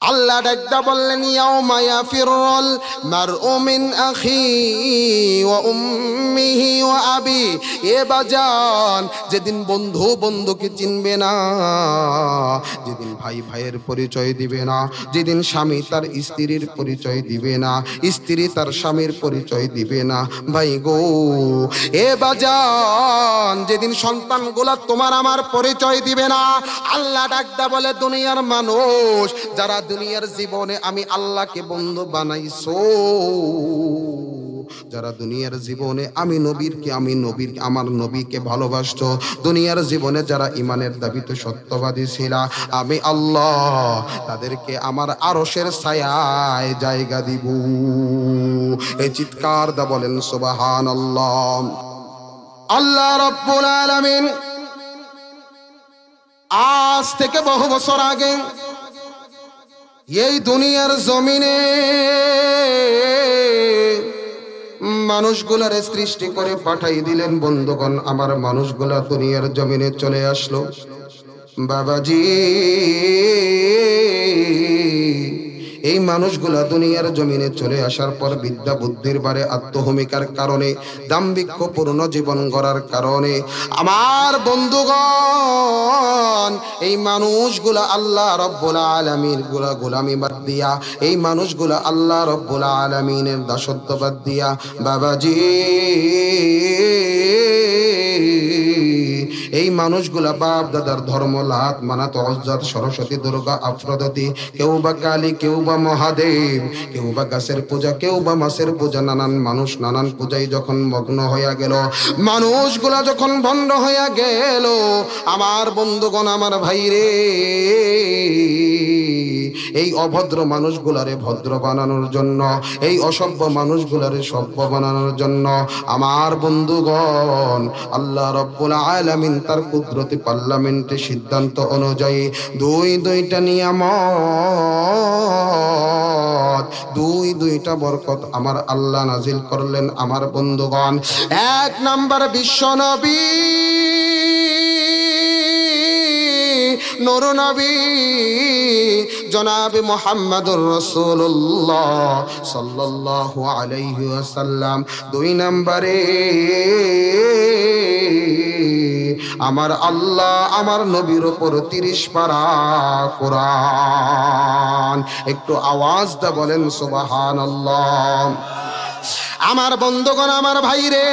আল্লাহ ডাকদা বললেন ইয়াউমা ইয়াফিরুল মারউ মিন আখি ওয়া উম্মিহি ওয়া আবি। এ বাজান, যেদিন বন্ধু বন্ধুকে চিনবে না, যেদিন ভাই ভাইয়ের পরিচয় দিবে না, যেদিন স্বামী তার স্ত্রীর পরিচয় দিবে না, স্ত্রী তার স্বামীর পরিচয় দিবে না, ভাই গো এ বাজান, যেদিন সন্তানগুলা তোমার আমার পরিচয় দিবে না, আল্লাহ ডাকদা বলে দুনিয়ার মানুষ যারা দুনিয়ার জীবনে আমি আল্লাহকে বন্ধু বানাইছো, যারা দুনিয়ার জীবনে আমি আমার নবীকে ভালোবাসতো, দুনিয়ার জীবনে যারা ইমানের দাবিতে সত্যবাদী ছিল, আমি আল্লাহ তাদেরকে আমার আরশের ছায়ায় জায়গা দিব। এই চিৎকার দা বলেন সুবহানাল্লাহ। আল্লাহ রাব্বুল আলামিন আজ থেকে বহু বছর আগে এই দুনিয়ার জমিনে মানুষগুলার সৃষ্টি করে পাঠাই দিলেন। বন্ধুগণ আমার, মানুষগুলা দুনিয়ার জমিনে চলে আসলো। বাবাজি, এই মানুষগুলা দুনিয়ার জমিনে চলে আসার পর বিদ্যা বুদ্ধির বারে আত্মভূমিকার কারণে, দাম্ভিক্যপূর্ণ জীবন গড়ার কারণে আমার বন্ধুগণ এই মানুষগুলা আল্লাহ রাব্বুল আলামিন গোলামি বাদ দিয়া, এই মানুষগুলা আল্লাহ রাব্বুল আলামিনের দাসত্ব বাদ দিয়া বাবাজি এই মানুষগুলা বাপ দাদার ধর্ম লাত মানাত অজ্জাত সরস্বতী দুর্গা আফ্রোদিতি, কেউ বা কালী, কেউ বা মহাদেব, কেউ বা গাছের পূজা, কেউ বা মাছের পূজা, নানান মানুষ নানান পূজায় যখন মগ্ন হইয়া গেল, মানুষগুলা যখন ভণ্ড হইয়া গেল, আমার বন্ধুগণ আমার ভাইরে এই অভদ্র মানুষগুলারে ভদ্র বানানোর জন্য, এই অসভ্য মানুষগুলারে সভ্য বানানোর জন্য আমার বন্ধুগণ আল্লাহ রাব্বুল আলামিন তার কুদরতি পার্লামেন্টে সিদ্ধান্ত অনুযায়ী দুইটা নিয়ামত, দুইটা বরকত আমার আল্লাহ নাজিল করলেন। আমার বন্ধুগণ, এক নাম্বার বিশ্ব নবী নূর নবী জনাবে মুহাম্মদুর রাসূলুল্লাহ সাল্লাল্লাহু আলাইহি ওয়াসাল্লাম। দুই নম্বরে আমার আল্লাহ আমার নবীর উপর 30 পারা কোরআন। একটু আওয়াজ দা বলেন সুবহানাল্লাহ। আমার বন্ধুগণ আমার ভাইরে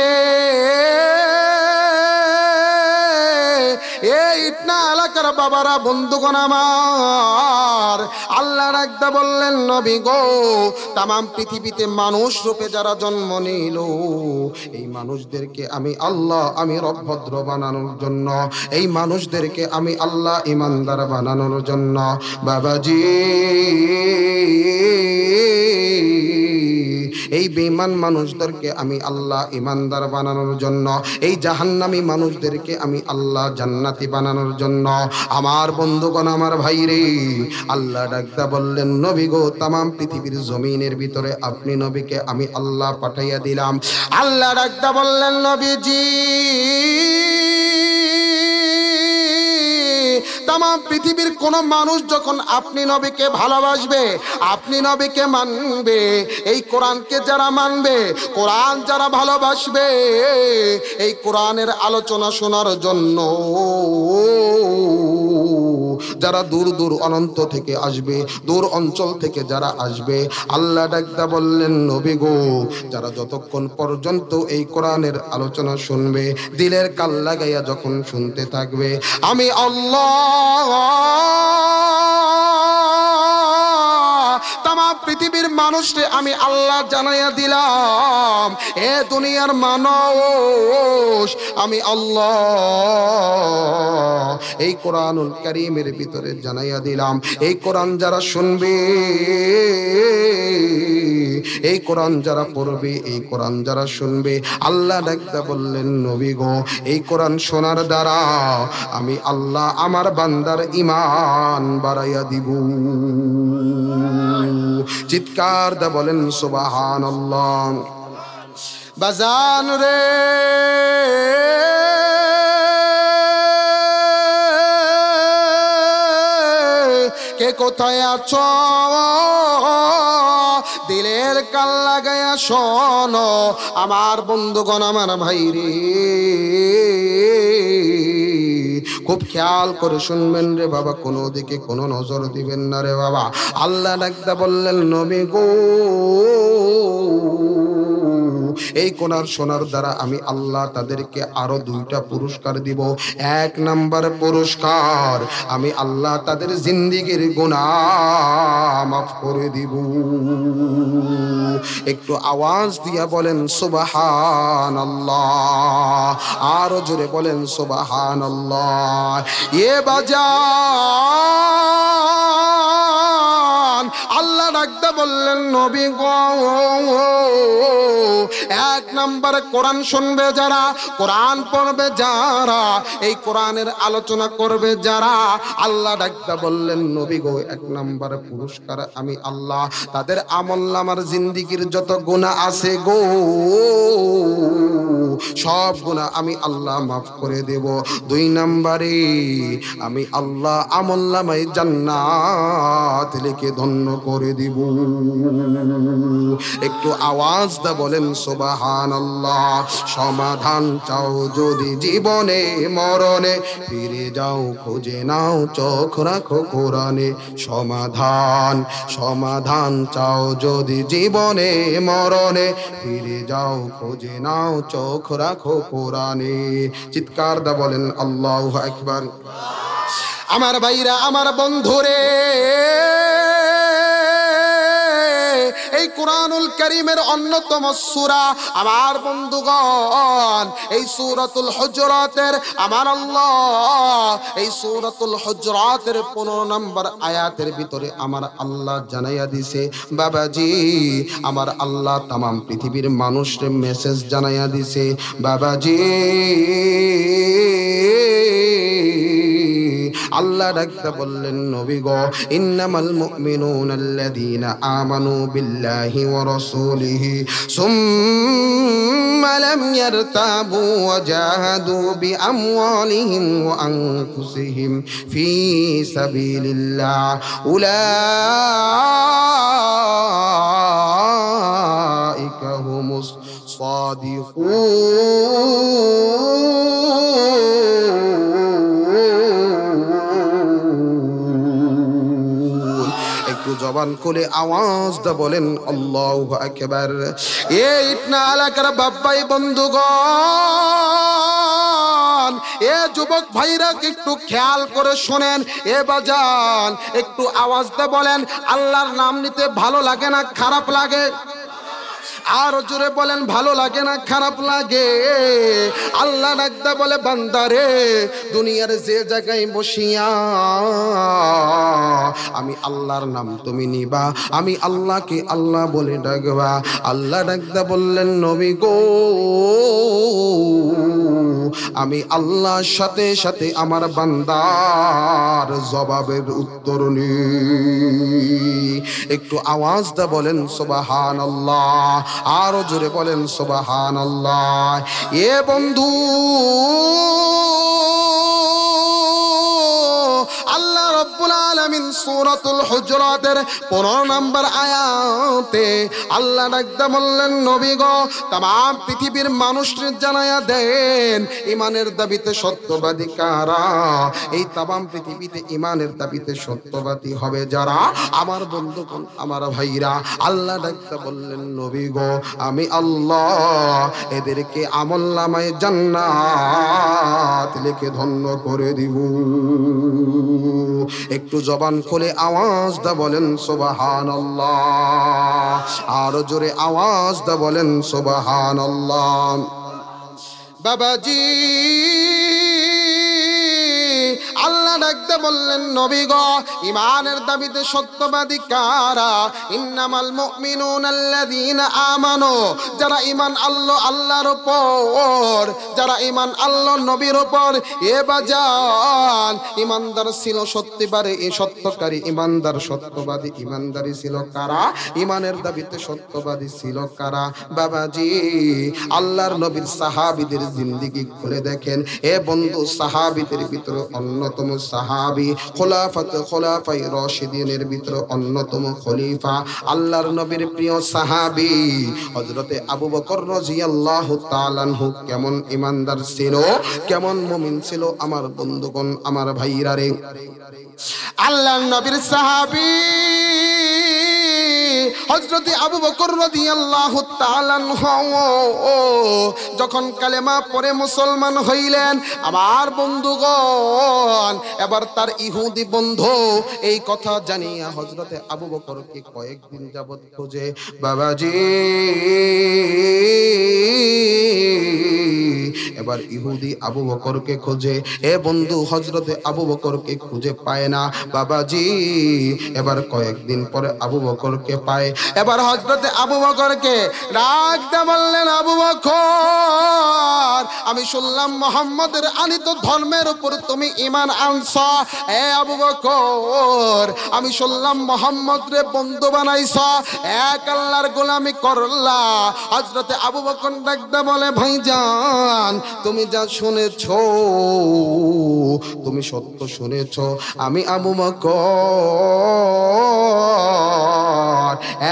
এই ইটনা এলাকার বাবারা বন্ধুগণ আমার, আল্লাহ রাখদা বললেন নবী গো, তামাম পৃথিবীতে মানুষ রূপে যারা জন্ম নিল, এই মানুষদেরকে আমি আল্লাহ আমি রব ভদ্র বানানোর জন্য, এই মানুষদেরকে আমি আল্লাহ ইমানদার বানানোর জন্য বাবাজি এই বেঈমান মানুষদেরকে আমি আল্লাহ ইমানদার বানানোর জন্য, এই জাহান্নামী মানুষদেরকে আমি আল্লাহ জান্নাতি বানানোর জন্য আমার বন্ধুগণ আমার ভাইরে আল্লাহ ডাকদা বললেন নবী গো, তামাম পৃথিবীর জমিনের ভিতরে আপনি নবীকে আমি আল্লাহ পাঠাইয়া দিলাম। আল্লাহ ডাকদা বললেন নবীজি, তামাম পৃথিবীর কোন মানুষ যখন আপনি নবীকে ভালোবাসবে, আপনি নবীকে মানবে, এই কোরআনকে যারা মানবে, কোরআন যারা ভালোবাসবে, এই কোরআনের আলোচনা শোনার জন্য যারা দূর দূর অনন্ত থেকে আসবে, দূর অঞ্চল থেকে যারা আসবে, আল্লাহ ডাকদা বললেন নবী গো, যারা যতক্ষণ পর্যন্ত এই কোরআনের আলোচনা শুনবে, দিলের কাল লাগাইয়া যখন শুনতে থাকবে, আমি আল্লাহ তামাম পৃথিবীর মানুষকে আমি আল্লাহ জানাইয়া দিলাম, এ দুনিয়ার মানুষ আমি আল্লাহ এই কোরআনুল কারীমের ভিতরে জানাইয়া দিলাম, এই কোরআন যারা শুনবে, এই কোরআন যারা পড়বে, এই কোরআন যারা শুনবে, আল্লাহ ডাকতে বললেন নবী গো, এই কোরআন শোনার দ্বারা আমি আল্লাহ আমার বান্দার ঈমান বাড়াইয়া দিব। চিৎকার দা বলেন সুবহানাল্লাহ। বাজান রে কে কোথায় আছো দিলের কান লাগায়া শোনো আমার বন্ধুগণ আমার ভাইরে খুব খেয়াল করে শুনবেন রে বাবা কোনো দিকে কোনো নজর দিবেন না রে বাবা আল্লাহ ডাকতে বললেন নবী গো এই কোরআন শোনার দ্বারা আমি আল্লাহ তাদেরকে আরো 2টা পুরস্কার দিব এক নাম্বার পুরস্কার আমি আল্লাহ তাদের জিন্দেগীর গুনাহ মাফ করে দিব একটু আওয়াজ দিয়া বলেন সুবহানাল্লাহ আরো জোরে বলেন সুবহানাল্লাহ এ বাজান আল্লাহ ডাকতে বললেন নবী গো এক নম্বরে কোরআন শুনবে যারা কোরআন পড়বে যারা এই কোরআনের আলোচনা করবে যারা আল্লাহ ডাকতে বললেন নবী গো এক নম্বরে পুরস্কার আমি আল্লাহ তাদের আমলনামার জিন্দেগীর যত গুনাহ আছে গো সব গুনাহ আমি আল্লাহ মাফ করে দেব 2 নম্বরে আমি আল্লাহ আমলনামায় জান্নাত লিখে ধন্য করে দিব একটু আওয়াজ দা বলেন সুবহানাল্লাহ সমাধান চাও যদি জীবনে মরণে ফিরে যাও খুঁজে নাও চোখ রাখো কোরআনে সমাধান সমাধান চাও যদি জীবনে মরণে ফিরে যাও খুঁজে নাও চোখ রাখো কোরআনে চিৎকার দা বলেন আল্লাহু আকবার আমার ভাইরা আমার বন্ধুরে এই কোরআনুল কারীমের অন্যতম সূরা আমার বন্ধুগণ এই সূরাতুল হুজুরাতের আমার আল্লাহ এই সূরাতুল হুজুরাতের 15 নম্বর আয়াতের ভিতরে আমার আল্লাহ জানাইয়া দিছে বাবাজি আমার আল্লাহ तमाम পৃথিবীর মানুষকে মেসেজ জানাইয়া দিছে বাবাজি আল্লাহ ডাকতে বললেন নবী গো ইন্নামাল মুমিনুনাল্লাযীনা আমানু বিল্লাহি ওয়া রাসূলিহি সুম্মা লাম ইয়ারতাবু ওয়া জাহাদু বিআমওয়ালিহিম ওয়া আনফুসিহিম ফী সাবিলিল্লাহ উলাইকা হুমুস সাদিকুন একটু জবান খুলে আওয়াজ দা বলেন আল্লাহু আকবার এই ইটনা এলাকার বাবাই বন্ধুগণ এ যুবক ভাইরা একটু খেয়াল করে শুনেন এ বাজান একটু আওয়াজ দা বলেন আল্লাহর নাম নিতে ভালো লাগে না খারাপ লাগে আর জোরে বলেন ভালো লাগে না খারাপ লাগে আল্লাহ ডাকতে বলে বান্দারে দুনিয়ার যে জায়গায় বসিয়া আমি আল্লাহর নাম তুমি নিবা আমি আল্লাহকে আল্লাহ বলে ডাকবা আল্লাহ ডাকতে বললেন নবী গো আমি আল্লাহর সাথে সাথে আমার বান্দার জবাবের উত্তর নিই একটু আওয়াজ দা বলেন সুবহানাল্লাহ আরো জোরে বলেন সুবহানাল্লাহ এ বন্ধু আল্লাহ রাব্বুল আলামিন সূরাতুল হুজুরাতের 15 নম্বর আয়াতে আল্লাহ ডাকতে বললেন নবী গো तमाम পৃথিবীর মানুষদের জানায়া দেন ঈমানের দাবিতে সত্যবাদী কারা এই तमाम পৃথিবীতে ঈমানের দাবিতে সত্যবাদী হবে যারা আমার বন্ধুগণ আমার ভাইরা আল্লাহ ডাকতে বললেন নবী গো আমি আল্লাহ এদেরকে আমলনামায় জান্নাত লিখে ধন্য করে দিব একটু জবান খুলে আওয়াজ দা বলেন সুবহানাল্লাহ আরো জোরে আওয়াজ দা বলেন সুবহানাল্লাহ বাবাজি আল্লাহ ডাকতে বললেন নবী গো ঈমানের দাবিতে সত্যবাদী কারা ইন্নামাল মুমিনুনাল্লাযীনা আমানু যারা ঈমান আল্লাহর উপর যারা ঈমান আল্লাহর নবীর উপর এ বাজান ঈমানদার ছিল সত্যিবারে এই সত্যকারী ঈমানদার সত্যবাদী ঈমানদারি ছিল কারা ঈমানের দাবিতে সত্যবাদী ছিল কারা বাবাজি আল্লাহর নবীর সাহাবীদের জিন্দেগি খুলে দেখেন এ বন্ধু সাহাবীদের ভিতরে অন্যতম সাহাবী সাহাবী, খোলাফায়ে রাশিদিনের ভিতরে অন্যতম খলিফা, আল্লাহর নবীর প্রিয় সাহাবী হযরতে আবু বকর রাদিয়াল্লাহু তাআলা আনহু কেমন ঈমানদার ছিল, কেমন মুমিন ছিল আমার বন্ধুগণ, আমার ভাইরা রে। আল্লাহর নবীর সাহাবী হযরতে আবু বকর রাদিয়াল্লাহু তাআলা আনহু যখন কালেমা পড়ে মুসলমান হইলেন, আমার বন্ধুগণ এবার তার ইহুদি বন্ধু এই কথা জানিয়া হযরতে আবু বকরকে কয়েকদিন যাবত খোঁজে। বাবাজি, এবার ইহুদি আবু বকরকে খোঁজে, এ বন্ধু হযরতে আবু বকরকে খুঁজে পায় না। বাবাজি, এবার কয়েকদিন পরে আবু বকরকে পায়। এবার হযরতে আবু বকরকে ডাক দিয়ে বললেন, আবু বকর, আমি শুনলাম মুহাম্মদের আনিত ধর্মের উপর তুমি ঈমান আনছো। এ আবু বকর, আমি শুনলাম মুহাম্মদ রে বন্ধু বানাইছো, এক আল্লাহর গোলামি করলা। হযরতে আবু বকর ডাক দিয়ে বলে, ভাইজান, তুমি যা শুনেছো তুমি সত্য শুনেছো। আমি আবু বকর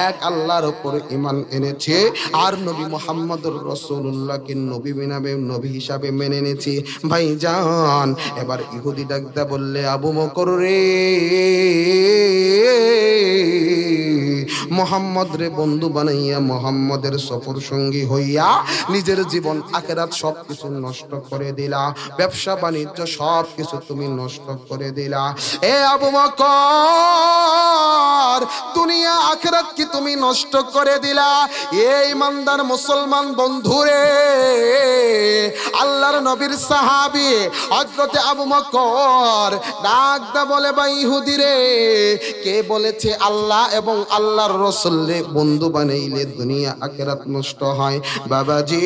এক আল্লাহর উপর ঈমান এনেছি আর নবী মুহাম্মদুর রাসূলুল্লাহকে নবী হিসাবে মেনে নিয়েছি। ভাইজান, এবার ইহুদি ডাকদা বললে, আবু বকর রে, মুহাম্মদ রে বন্ধু বানাইয়া মুহাম্মদের সফর সঙ্গী হইয়া নিজের জীবন আখিরাত সবকিছু নষ্ট করে দিলা, ব্যবসা বাণিজ্য সবকিছু তুমি নষ্ট করে দিলা। এ আবু বকর, দুনিয়া আখিরাত কি তুমি নষ্ট করে দিলা? এই ইমানদার মুসলমান বন্ধুরে, আল্লাহর নবীর সাহাবী হযরতে আবু বকর ডাক দা বলে, ভাই ইহুদি রে, কে বলেছে আল্লাহ এবং আল্লাহর রাসূল রে বন্ধু বানাইলে দুনিয়া আখিরাত নষ্ট হয়? বাবাজি,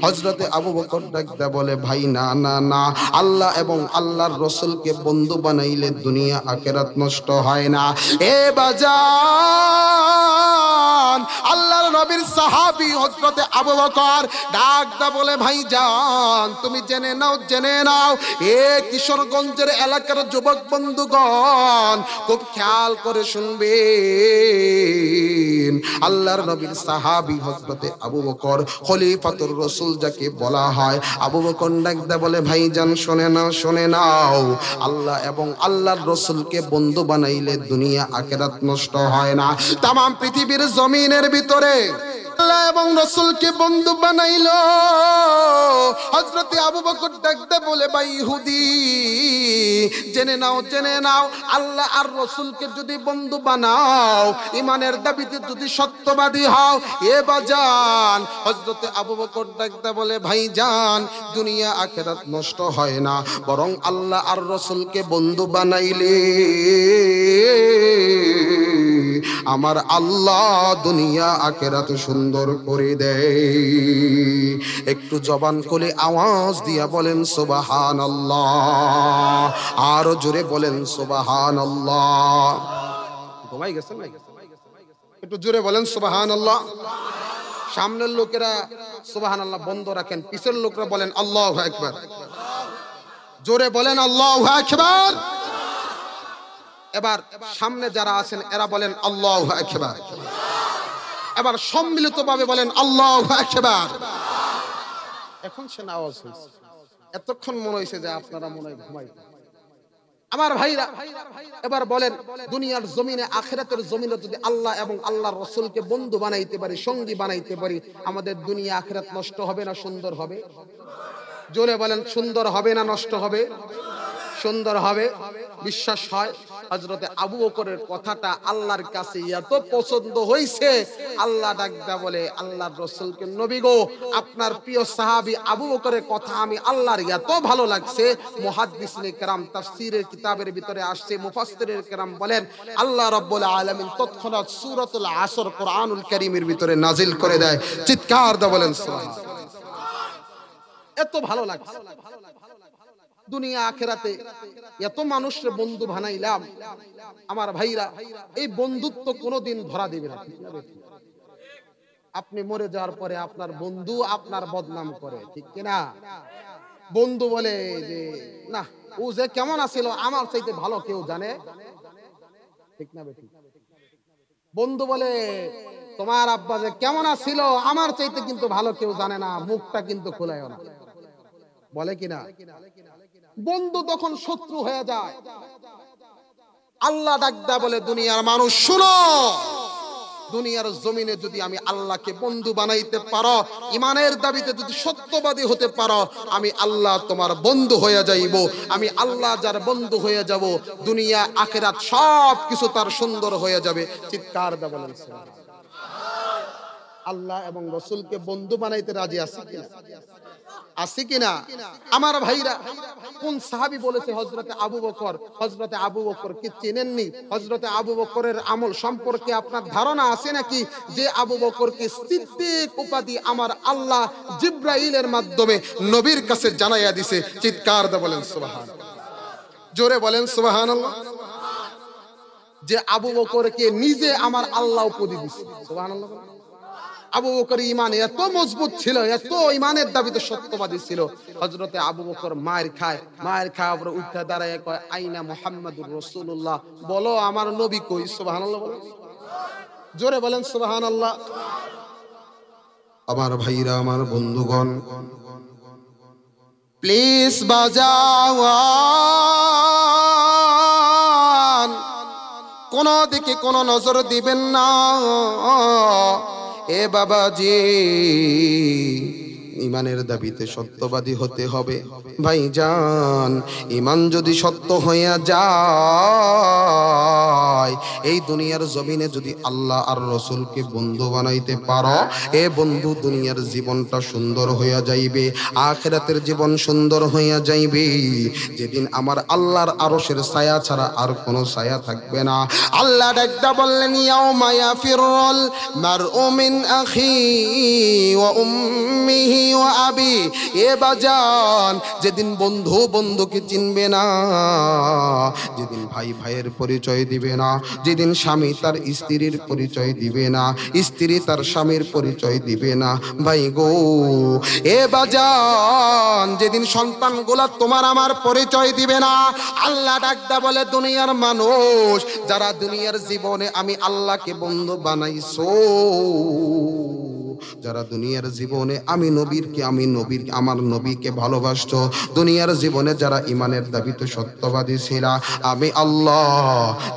হযরতে আবু বকর ডাকদা বলে, ভাই না না না, আল্লাহ এবং আল্লাহর রাসূলকে বন্ধু বানাইলে দুনিয়া আখিরাত নষ্ট হয় না। এ বাজান, আল্লাহর নবীর সাহাবী হযরতে আবু বকর ডাকদা বলে, ভাইজান, তুমি জেনে নাও, জেনে নাও, এ কিশোরগঞ্জের এলাকার যুবক বন্ধুগণ খুব খেয়াল করে শুনবেন। আল্লাহর নবীর সাহাবী হযরতে আবু বকর, খলিফাতুর রাসূল যাকে বলা হয়, আবু বকর ডাকদা বলে, ভাইজান শুনে নাও, শুনে নাও, আল্লাহ এবং আল্লাহর রাসূলকে বন্ধু বানাইলে দুনিয়া আখিরাত নষ্ট হয় না। তামাম পৃথিবীর জমিনের ভিতরে আল্লাহ এবং রাসূলকে বন্ধু বানাইলো হযরতে আবু বকর ডাকদা বলে, ভাই ইহুদি, জেনে নাও, জেনে নাও, আল্লাহ আর রাসূলকে যদি বন্ধু বানাও, ঈমানের দাবিতে যদি সত্যবাদী হও, এ বাজান, হযরতে আবু বকর ডাকদা বলে, ভাইজান, দুনিয়া আখিরাত নষ্ট হয় না, বরং আল্লাহ আর রাসূলকে বন্ধু বানাইলে আমার আল্লাহ দুনিয়া আখিরাত সুন্দর করে দেয়। একটু জবান খুলে আওয়াজ দিয়া বলেন সুবহানাল্লাহ, আরো জোরে বলেন সুবহানাল্লাহ। ঘুমাই গেছেন না? একটু জোরে বলেন সুবহানাল্লাহ। সামনের লোকেরা সুবহানাল্লাহ বন্ধ রাখেন, পিছের লোকরা বলেন আল্লাহু আকবার। জোরে বলেন আল্লাহু আকবার। এবার সামনে যারা আছেন এরা বলেন আল্লাহু আকবার। এবার সম্মিলিতভাবে বলেন আল্লাহু আকবার। এখন সে আওয়াজ হয়েছে, এতক্ষণ মনে হয়েছে যে আপনারা মনে হয় ঘুমাই। আমার ভাইরা, এবার বলেন, দুনিয়ার জমিনে আখিরাতের জমিনে যদি আল্লাহ এবং আল্লাহর রাসূলকে বন্ধু বানাইতে পারি, সঙ্গী বানাইতে পারি, আমাদের দুনিয়া আখিরাত নষ্ট হবে না সুন্দর হবে? জোরে বলেন, সুন্দর হবে না নষ্ট হবে? সুন্দর হবে। বিশ্বাস হয় হযরতে আবু বকরের কথাটা আল্লাহর কাছে এত পছন্দ হইছে, আল্লাহ ডাকদা বলে, আল্লাহর রাসূলকে, নবী গো, আপনার প্রিয় সাহাবী আবু বকরের কথা আমি আল্লাহর এত ভালো লাগছে। মুহাদ্দিসিনে কেরাম তাফসীরের কিতাবের ভিতরে আসছে, মুফাসসিরের কেরাম বলেন, আল্লাহ রাব্বুল আলামিন তৎক্ষণাৎ সূরাতুল আসর কোরআনুল কারীমের ভিতরে নাজিল করে দেয়। চিৎকার দিয়ে বলেন সুবহানাল্লাহ। এত ভালো লাগছে। দুনিয়া আখিরাতে এত মানুষের বন্ধু বানাইলাম, আমার ভাইরা, এই বন্ধুত্ব কোনোদিন ধরা দেবে না। আপনি মরে যাওয়ার পরে আপনার বন্ধু আপনার বদনাম করে, ঠিক কিনা? বন্ধু বলে যে না, ও যে কেমন আছিল আমার চাইতে ভালো কেউ জানে, ঠিক না বেঠিক? বন্ধু বলে তোমার আব্বা যে কেমন আছিল আমার চাইতে কিন্তু ভালো কেউ জানে না, মুখটা কিন্তু খোলায়ও না, বলে কিনা? বন্ধু তখন শত্রু হয়ে যায়। আল্লাহ ডাকদা বলে দুনিয়ার মানুষ শুনো, দুনিয়ার জমিনে যদি আমি আল্লাহকে বন্ধু বানাইতে পারো, ইমানের দাবিতে যদি সত্যবাদী হতে পারো, আমি আল্লাহ তোমার বন্ধু হয়ে যাইব। আমি আল্লাহ যার বন্ধু হয়ে যাব, দুনিয়া আখিরাত সব কিছু তার সুন্দর হয়ে যাবে। চিৎকার দা বলেন সুবহানাল্লাহ। আল্লাহ এবং রাসূলকে বন্ধু বানাইতে রাজি আছে কিনা? আছে কিনা? আমার ভাইরা, কোন সাহাবী বলেছে হযরতে আবু বকর? হযরতে আবু বকর কি চেনেননি? হযরতে আবু বকরের আমল সম্পর্কে আপনার ধারণা আছে নাকি? যে আবু বকরকে সিদ্দিক উপাধি আমার আল্লাহ জিবরাইলের মাধ্যমে নবীর কাছে জানাইয়া দিয়েছে। চিৎকার দিয়ে বলেন সুবহানাল্লাহ, জোরে বলেন সুবহানাল্লাহ। যে আবু বকরকে নিজে আমার আল্লাহ উপাধি দিয়েছে। সুবহানাল্লাহ। আবু বকর ঈমান এত মজবুত ছিল, এত ঈমানের দাবিতে সত্যবাদী ছিল। হযরতে আবু বকর মায়ের খায় পরে উঠে দাঁড়ায় কয় আইনা মুহাম্মাদুর রাসূলুল্লাহ, বলো আমার নবী কই? সুবহানাল্লাহ বলেন, জোরে বলেন সুবহানাল্লাহ। আমার ভাইরা, আমার বন্ধুগণ, প্লিজ বাজাও, কোন দিকে কোন নজর দিবেন না। এ বাবাজি, ইমানের দাবিতে সত্যবাদী হতে হবে ভাইজান। ইমান যদি সত্য হইয়া যায়, এই দুনিয়ার জমিনে যদি আল্লাহ আর রাসূলকে বন্ধু বানাইতে পারো, এ বন্ধু দুনিয়ার জীবনটা সুন্দর হইয়া যাইবে, আখিরাতের জীবন সুন্দর হইয়া যাইবে। যেদিন আমার আল্লাহর আরশের ছায়া ছাড়া আর কোনো ছায়া থাকবে না। আল্লাহ ডাকদা বললেন ইয়াউমা ইয়াফিরুল মারউ মিন আখি ওয়া উম্মিহি ওয়া আবি। এ বাজান, যেদিন বন্ধু বন্ধুকে চিনবে না, যেদিন ভাই ভাইয়ের পরিচয় দিবে না, যেদিন স্বামী তার স্ত্রীর পরিচয় দিবে না, স্ত্রী তার স্বামীর পরিচয় দিবে না, ভাই গো এ বাজান, যেদিন সন্তানগুলা তোমার আমার পরিচয় দিবে না, আল্লাহ ডাকদা বলে দুনিয়ার মানুষ যারা দুনিয়ার জীবনে আমি আল্লাহকে বন্ধু বানাইছো, যারা দুনিয়ার জীবনে আমি আমার নবীকে ভালোবাসতো, দুনিয়ার জীবনে যারা ইমানের দাবিতে সত্যবাদী ছিল, আমি আল্লাহ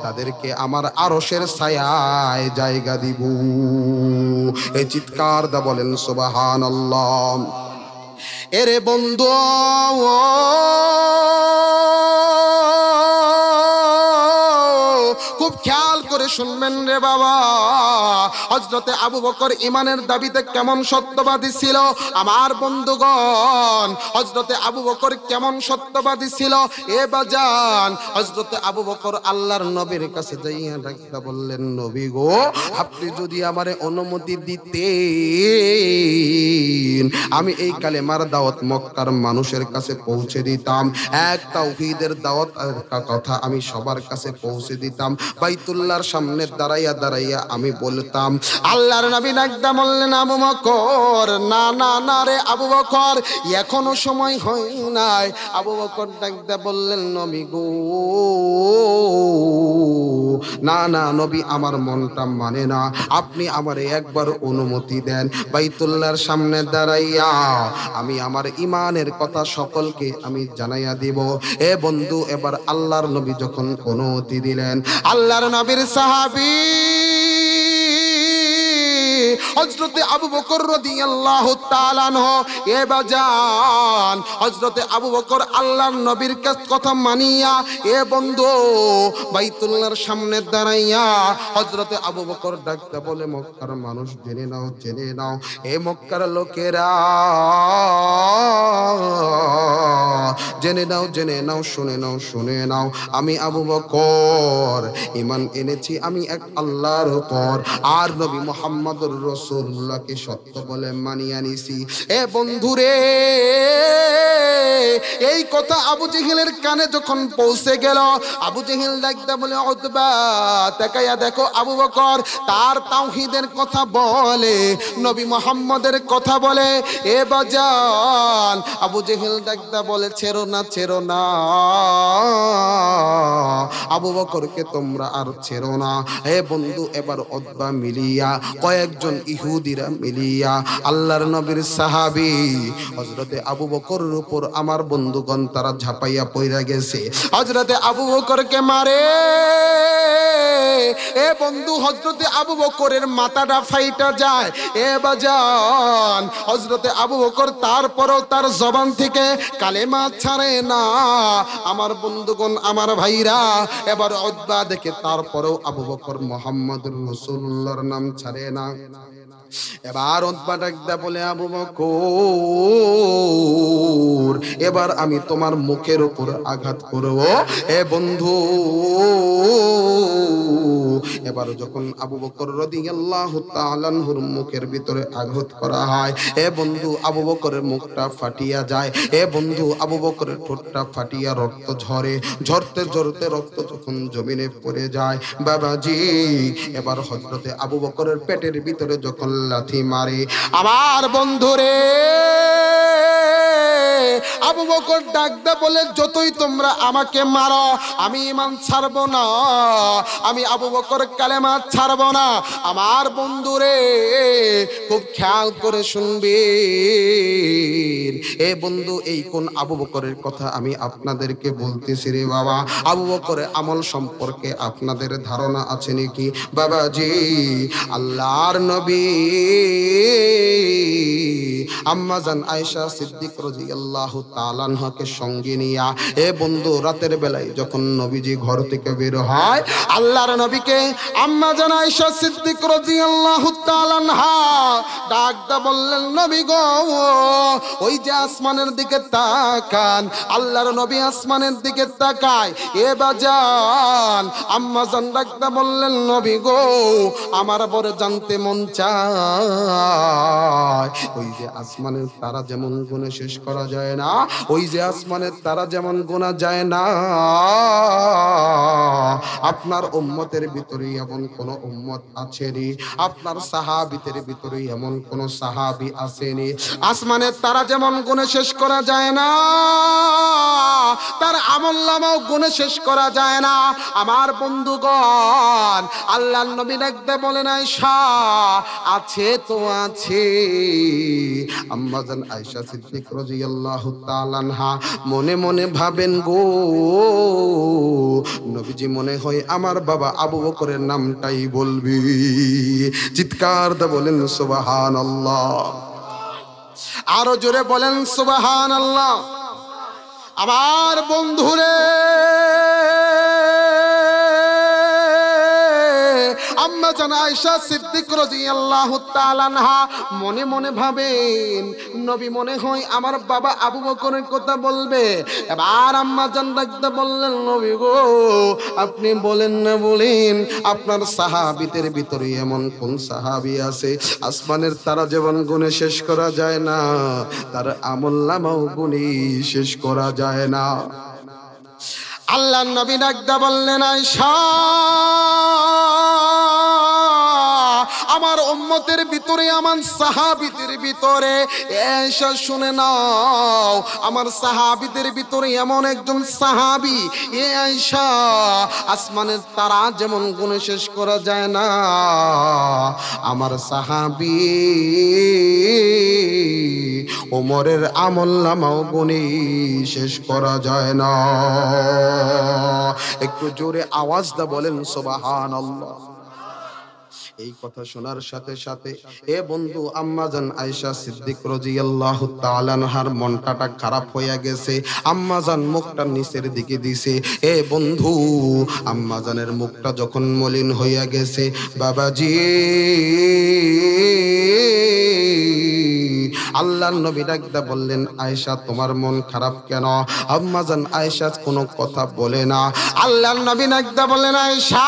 তাদেরকে আমার আরশের ছায়ায় জায়গা দিব। এই চিৎকার দা বলেন সুবহানাল্লাহ। এরে বন্ধু, খুব খেয়াল করে শুনবেন রে বাবা। হযরতে আবু বকর ইমানের দাবিতে কেমন সত্যবাদী ছিল আমার বন্ধুগণ। হযরতে আবু বকর কেমন সত্যবাদী ছিল এ বাজান। হযরতে আবু বকর আল্লাহর নবীর কাছে যাইয়া ডাকতে বললেন, নবী গো, আপনি যদি আমারে অনুমতি দিতেন, আমি এই কালেমার দাওয়াত মক্কার মানুষের কাছে পৌঁছে দিতাম, এক তাওহীদের দাওয়াত কথা আমি সবার কাছে পৌঁছে দিতাম। বাইতুল্লাহর সামনে দাঁড়াইয়া দাঁড়াইয়া আমি বলতাম। আল্লাহর নবী ডাকদা বললেন, আবু বকর, না না না রে আবু বকর, এখনো সময় হয় নাই। আবু বকর ডাকদা বললেন, নবী গো, না না নবী, আমার মনটা মানে না, আপনি আমারে একবার অনুমতি দেন, বাইতুল্লাহর সামনে দাঁড়াইয়া আমি আমার ইমানের কথা সকলকে আমি জানাইয়া দিব। এ বন্ধু, এবার আল্লাহর নবী যখন অনুমতি দিলেন, আল্লাহর নবীর সাহাবী হযরতে আবু বকর রাদিয়াল্লাহু তাআলা আনহু, এ বাজান, হযরতে আবু বকর আল্লাহর নবীর কথা মানিয়া এ বন্ধু বাইতুল্লাহর সামনে দাঁড়াইয়া হযরতে আবু বকর ডাকতে বলে, মক্কার মানুষ জেনে নাও, জেনে নাও, এ মক্কার লোকেরা জেনে নাও, জেনে নাও, শুনে নাও, শুনে নাও, আমি আবু বকর ঈমান এনেছি আমি এক আল্লাহর উপর, আর নবী মুহাম্মদুর রাসূলুল্লাহকে সত্য বলে মানিয়ে নিছি। এ বন্ধুরে, এই কথা আবু জেহেলের কানে যখন পৌঁছে গেল, আবু জেহেল ডাকতে বলে, উতবা তাকায়া দেখো আবু বকর তার তাওহীদের কথা বলে, নবী মুহাম্মদের কথা বলে। এ বাজান, আবু জেহেল ডাকতে বলে, ছেড়ো না, ছেড়ো না, আবু বকরকে তোমরা আর ছেড়ো না। হে বন্ধু, এবার উতবা মিলিয়া কয়েকজন ইহুদিরা মিলিয়া আল্লাহর নবীর সাহাবী হযরতে আবু বকরের উপর আমার বন্ধুগণ তারা ঝাঁপাইয়া পইরা গেছে, হযরতে আবু বকরকে মারে। এ বন্ধু, হযরতে আবু বকরের মাথাটা ফাইটা যায়। এ বাজান, হযরতে আবু বকর তারপরও তার জবান থেকে কালেমা ছাড়ে না। আমার বন্ধুগণ, আমার ভাইরা, এবার উতবা দেখে তারপরেও আবু বকর মুহাম্মদুর রাসূলুল্লাহর নাম ছাড়ে না। এবার উতবা ডাকদা বলে, আবু বকর, এবার আমি তোমার মুখের উপর আঘাত করব। এ বন্ধু, এবার যখন আবু বকর রাদিয়াল্লাহু তাআলা আনহুর মুখের ভিতরে আঘাত করা হয়, এ বন্ধু, আবু বকরের মুখটা ফাটিয়া যায়। এ বন্ধু, আবু বকরের ঠোঁটটা ফাটিয়া রক্ত ঝরে, ঝরতে ঝরতে রক্ত যখন জমিনে পড়ে যায়, বাবাজি, এবার হযরতে আবু বকরের পেটের ভিতরে যখন লাথি মারে, আমার বন্ধুরে, আবু বকর ডাকদা বলে, যতই তোমরা আমাকে মারো আমি ঈমান ছাড়ব না, আমি আবু বকর কালেমা ছাড়ব না। আমার বন্ধুরে, খুব খেয়াল করে শুনবেন। এ বন্ধু, এই কোন আবু বকরের কথা আমি আপনাদেরকে বলতেছি রে বাবা? আবু বকরের আমল সম্পর্কে আপনাদের ধারণা আছে নাকি বাবাজি? আল্লাহর নবী আম্মা জান আয়েশা সিদ্দিক রাদিয়াল্লাহু তাআলা আনহাকে সঙ্গে নিয়া, এ বন্ধু, রাতের বেলায় যখন নবীজি ঘর থেকে বের হয়, আল্লাহর নবীকে আম্মা জান আয়েশা সিদ্দিক রাদিয়াল্লাহু তাআলা আনহা ডাকদা বললেন, নবী গো, ওই যে আসমানের দিকে তাকান। আল্লাহর নবী আসমানের দিকে তাকায়। এ বাজান, আম্মা জান ডাকদা বললেন, নবী গো, আমার বড় জানতে মন চায়, ওই যে আসমানের তারা যেমন গুণে শেষ করা যায় না, ওই যে আসমানের তারা যেমন গোনা যায় না, আপনার উম্মতের ভিতরে এমন কোন উম্মত আছেনি, আপনার সাহাবীদের ভিতরে এমন কোন সাহাবী আসেনি, আসমানের তারা যেমন গুণে শেষ করা যায় না, তার আমলনামাও গুণে শেষ করা যায় না। আমার বন্ধুগণ, আল্লাহর নবী ডাকতে বলেন, আয়েশা, আছে তো আছে। আম্মা জান আয়েশা সিদ্দিক রাদিয়াল্লাহু তাআলা আনহা মনে মনে ভাবেন, গো নবীজি মনে হয় আমার বাবা আবু বকরের নামটাই বলবি। চিৎকার দিয়ে বলেন সুবহানাল্লাহ, আরো জোরে বলেন সুবহানাল্লাহ। আমার বন্ধুরে, আম্মা জান আয়েশা সিদ্দিক রাদিয়াল্লাহু তাআলা আনহা মনে মনে ভাবেন, নবী মনে হয় আমার বাবা আবু বকরের কথা বলবে। এবার আম্মা জান ডাকতে বললেন, নবী গো, আপনি বলেন না, বলেন, আপনার সাহাবীদের ভিতরে এমন কোন সাহাবী আছে আসমানের তারা যেমন গুণে শেষ করা যায় না, তার আমলনামাও গুণে শেষ করা যায় না। আল্লাহর নবী ডাকতে বললেন, আয়েশা, আমার উম্মতের ভিতরে, আমার সাহাবীদের ভিতরে, এসা শুনে নাও, আমার সাহাবীদের ভিতরে এমন একজন সাহাবী, এ আয়েশা, আসমানের তারা যেমন গুণে শেষ করা যায় না, আমার সাহাবী ওমরের আমলনামাও গুণে শেষ করা যায় না। একটু জোরে আওয়াজ দা বলেন সুবহানাল্লাহ। এই কথা শোনার সাথে সাথে এ বন্ধু আম্মা জান আয়েশা সিদ্দিক রাদিয়াল্লাহু তাআলা আনহার মনটা খারাপ হয়ে গেছে। আম্মা জান মুখটা নিচের দিকে দিছে। এ বন্ধু, আম্মা জানের মুখটা যখন মলিন হয়ে গেছে, বাবাজি, আল্লাহর নবী ডাকদা বললেন, আয়েশা, তোমার মন খারাপ কেন? আম্মা জান আয়েশা কোনো কথা বলে না। আল্লাহর নবী ডাকদা বললেন, আয়েশা,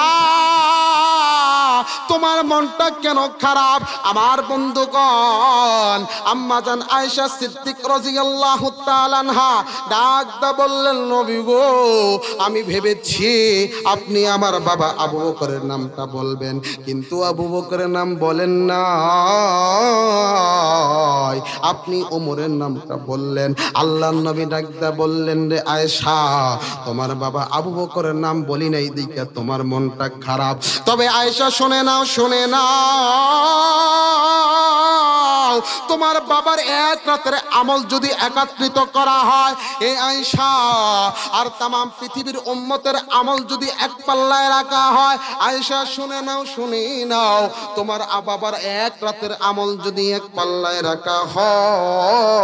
তোমার মনটা কেন খারাপ? আমার বন্ধুগণ, আম্মা জান আয়েশা সিদ্দিক রাদিয়াল্লাহু তাআলা আনহা ডাক দা বললেন, নবী গো, আমি ভেবেছি আপনি আমার বাবা আবু বকরের নামটা বলবেন, কিন্তু আবু বকরের নাম বলেন না, আপনি ওমরের নামটা বললেন। আল্লাহর নবী ডাক দা বললেন, রে আয়েশা, তোমার বাবা আবু বকরের নাম বলি নাই দিকে তোমার মনটা খারাপ। তবে আয়েশা শুনে নাও, শুনে নাও, তোমার বাবার এক রাতের আমল যদি একত্রিত করা হয়, এই আয়েশা, আর তামাম পৃথিবীর উম্মতের আমল যদি এক পাল্লায় রাখা হয়, আয়েশা শুনে নাও, শুনে নাও, তোমার বাবার এক রাতের আমল যদি এক পাল্লায় রাখা হয়,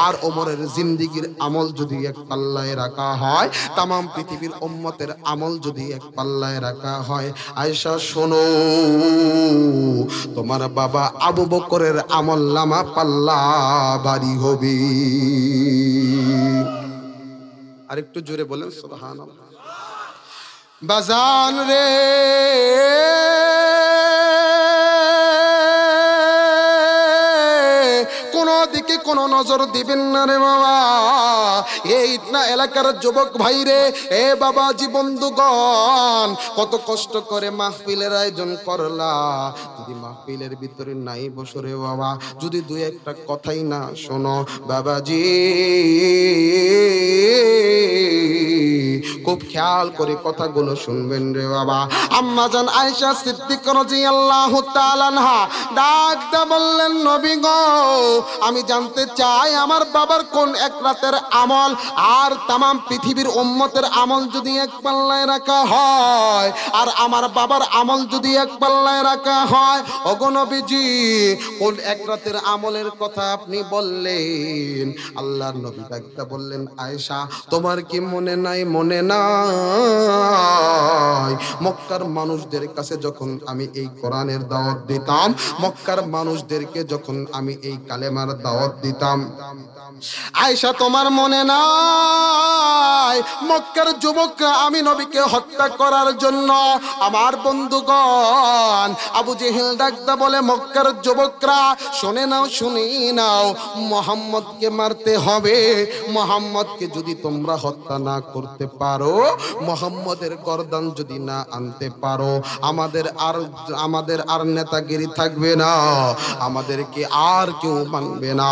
আর ওমরের জিন্দেগীর আমল যদি এক পাল্লায় রাখা হয়, তামাম পৃথিবীর উম্মতের আমল যদি এক পাল্লায় রাখা হয়, আয়েশা শোনো, তোমার বাবা আবু বকরের আমল নামা পাল্লা ভারী হবে। আরেকটু জোরে বলেন সুবহানাল্লাহ। বাজান রে, কোনো দিকে কোনো নজর দিবেন না রে বাবা। এই না এলাকার যুবক ভাই রে, এ বাবাজি বন্ধুগণ, কত কষ্ট করে মাহফিলের আয়োজন করলা, যদি মাহফিলের ভিতরে নাই বসো রে বাবা, যদি দুই একটা কথাই না শোনো বাবাজি, খুব খেয়াল করে কথাগুলো শুনবেন রে বাবা। আম্মা জান আয়েশা সিদ্দিক রাদিয়াল্লাহু তাআলা আনহা ডাক দা বললেন, নবী গো, আমি জানতে চাই আমার বাবার কোন এক রাতের আমল আর তামাম পৃথিবীর উম্মতের আমল যদি এক পাল্লায় রাখা হয়, আর আমার বাবার আমল যদি এক পাল্লায় রাখা হয়, ওগো নবীজি, কোন এক রাতের আমলের কথা আপনি বললেন? আল্লাহর নবী ডাক দা বললেন, আয়েশা, তোমার কি মনে নাই? মনে নাই মক্কার মানুষদের কাছে যখন আমি এই কোরআনের দাওয়াত দিতাম, মক্কার মানুষদেরকে যখন আমি এই কালেমার দাওয়াত দিতাম, আয়েশা তোমার মনে নাই মক্কার যুবকরা আমি নবীকে হত্যা করার জন্য, আমার বন্ধুগণ, আবু জেহেল ডাকদা বলে, মক্কার যুবকরা শুনে নাও, শুনে নাও, মুহাম্মদকে মারতে হবে। মুহাম্মদকে যদি তোমরা হত্যা না করতে পারো, মুহাম্মদের গর্দান যদি না আনতে পারো, আমাদের আর নেতাগিরি থাকবে না, আমাদেরকে আর কেউ মানবে না।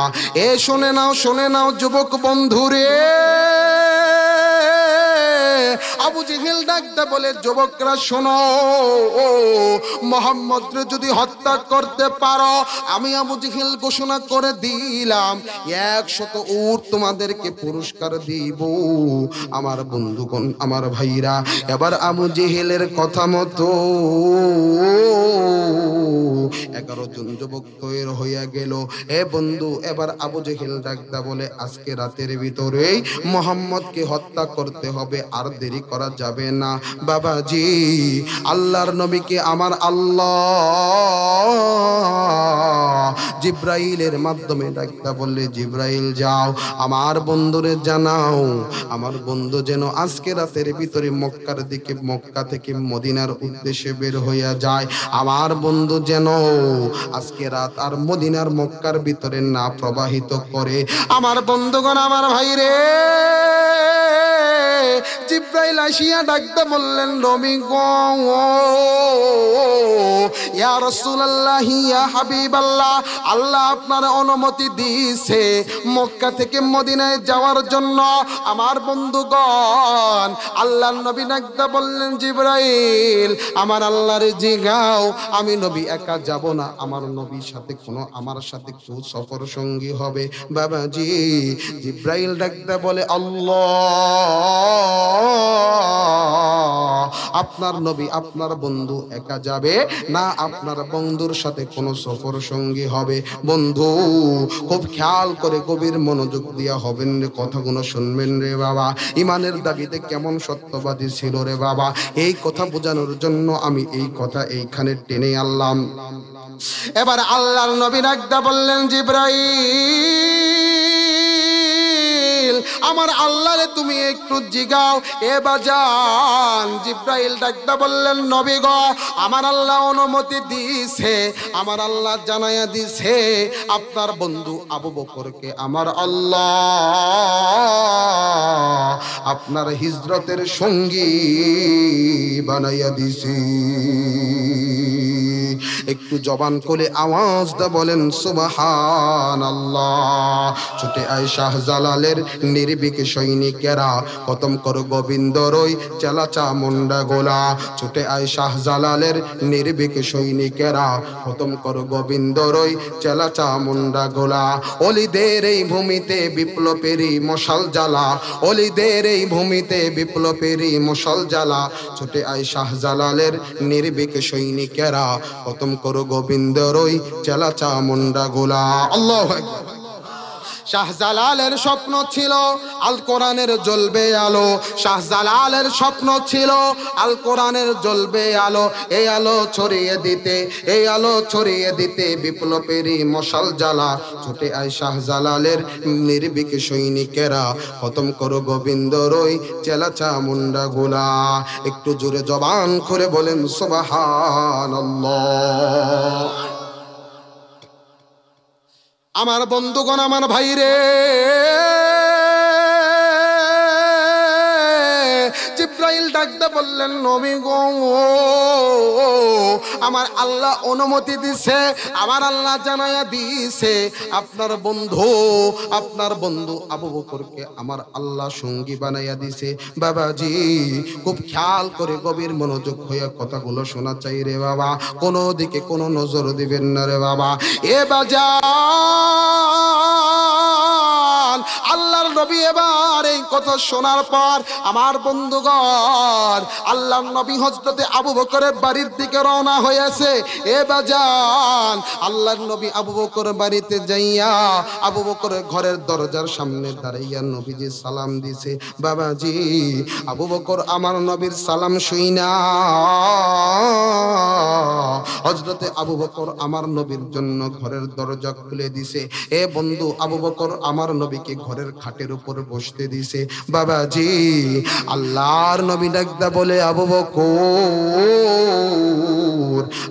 এ শুনে নাও, শুনে নাও যুবক বন্ধুরে, আবু জেহেল ডাকতে বলে, যুবকরা শোনো, মুহাম্মদকে যদি হত্যা করতে পারো, আমি আবু জেহেল ঘোষণা করে দিলাম 100 উট তোমাদেরকে পুরস্কার দিব। আমার বন্ধুগণ, আমার ভাইরা, এবার আবু জেহেলের কথা মতো 11 জন যুবক তৈরি হইয়া গেল। এ বন্ধু, এবার আবু জেহেল ডাকদা বলে, আজকে রাতের ভিতরেই মুহাম্মদকে হত্যা করতে হবে, আর দেরি করা যাবে না। বাবাজি, আল্লাহর নবীকে আমার আল্লাহ জিব্রাইলের মাধ্যমে ডাকতে বললে, জিব্রাইল যাও, আমার বন্ধুরে জানাও, আমার বন্ধু যেন আজকে রাতের ভিতরে মক্কার দিকে, মক্কা থেকে মদিনার উদ্দেশ্যে বের হইয়া যায়। আমার বন্ধু যেন আজকে রাত আর মদিনার মক্কার ভিতরে না প্রবাহিত করে। আমার বন্ধুগণ, আমার ভাইরে, জিব্রাইল আসিয়া ডাকতে বললেন, নবী গো, ইয়া রাসূলুল্লাহ, ইয়া হাবিবাল্লাহ, আল্লাহ আপনার অনুমতি দিয়েছে মক্কা থেকে মদিনায় যাওয়ার জন্য। আমার বন্ধুগণ, আল্লাহর নবী ডাকতে বললেন, জিব্রাইল, আমার আল্লাহরে জিগাও, আমি নবী একা যাব না, আমার নবীর সাথে আমার সাথে কেউ সফর সঙ্গী হবে। বাবাজি, জিব্রাইল ডাকতে বলে, আল্লাহ, আপনার নবী, আপনার বন্ধু একা যাবে না, আপনার বন্ধুর সাথে কোন সফর সঙ্গী হবে। বন্ধু, খুব খেয়াল করে গভীর মনোযোগ দিয়া হবেন রে, কথাগুলো শুনবেন রে বাবা। ইমানের দাবিতে কেমন সত্যবাদী ছিল রে বাবা, এই কথা বোঝানোর জন্য আমি এই কথা এইখানে টেনে আনলাম। এবার আল্লাহর নবী ডাকদা বললেন, জিব্রাইল, আমার আল্লাহরে তুমি একটু জিগাও। এ বাজান জিব্রাইল ডাকতে বললেন নবী গো, আমার আল্লাহ অনুমতি দিয়েছে, আমার আল্লাহ জানায়া দিছে আপনার বন্ধু আবু বকরকে আমার আল্লাহ আপনার হিজরতের সঙ্গী বানাইয়া দিছি। একটু জবান খুলে আওয়াজ দা বলেন সুবহানাল্লাহ। ছুটে আয় শাহজালালের নির্ভীক সৈনিকেরা, খতম কর গোবিন্দরই চেলা চামুন্ডা গোলা। ছুটে আয় শাহজালালের নির্ভীক সৈনিকেরা, খতম কর গোবিন্দরই চেলা চামুন্ডা গোলা। অলিদের এই ভূমিতে বিপ্লবেরই মশাল জ্বালা, অলিদের এই ভূমিতে বিপ্লবেরই মশাল জ্বালা। ছুটে আয় শাহজালালের নির্ভীক সৈনিকেরা, খতম করো গোবিন্দরই চেলা চামুন্ডা গোলা। আল্লাহু আকবার। শাহজালালের স্বপ্ন ছিল আল কোরআনের জ্বলবে আলো, শাহজালালের স্বপ্ন ছিল আল কোরআনের জ্বলবে আলো। এই আলো ছড়িয়ে দিতে, এই আলো ছড়িয়ে দিতে বিপ্লবেরই মশাল জ্বালা। ছুটে আয় শাহজালালের নির্ভীক সৈনিকেরা, খতম করো গোবিন্দরই চেলা চামুন্ডা গোলা। একটু জোরে জবান করে বলেন সুবহানাল্লাহ। আমার বন্ধুগণ, আমার ভাইরে, জিব্রাইল ডাকতে বললেন নবী গো, আমার আল্লাহ অনুমতি দিছে, আমার আল্লাহ জানায়া দিছে আপনার বন্ধু আবু বকরকে আমার আল্লাহ সঙ্গী বানাইয়া দিছে। বাবাজি খুব খেয়াল করে গভীর মনোযোগ হয়ে কথাগুলো শোনা চাই রে বাবা, কোনো দিকে কোনো নজর দিবেন না রে বাবা। এ বাজার আল্লাহর নবী এবার এই কথা শোনার পর আমার বন্ধুগণ, আল্লাহর নবী হযরতে আবু বকরের বাড়ির দিকে রওনা হয়েছে। এ বাজান আল্লাহর নবী আবু বকরের বাড়িতে যাইয়া আবু বকরের ঘরের দরজার সামনে দাঁড়াইয়া নবীজি সালাম দিছে। বাবাজি আবু বকর আমার নবীর সালাম শুইনা হযরতে আবু বকর আমার নবীর জন্য ঘরের দরজা খুলে দিছে। এ বন্ধু আবু বকর আমার নবীকে ঘরের খাটের উপর বসতে দিছে। বাবাজি আল্লাহর নবী ডাকদা বলে, আবু বকর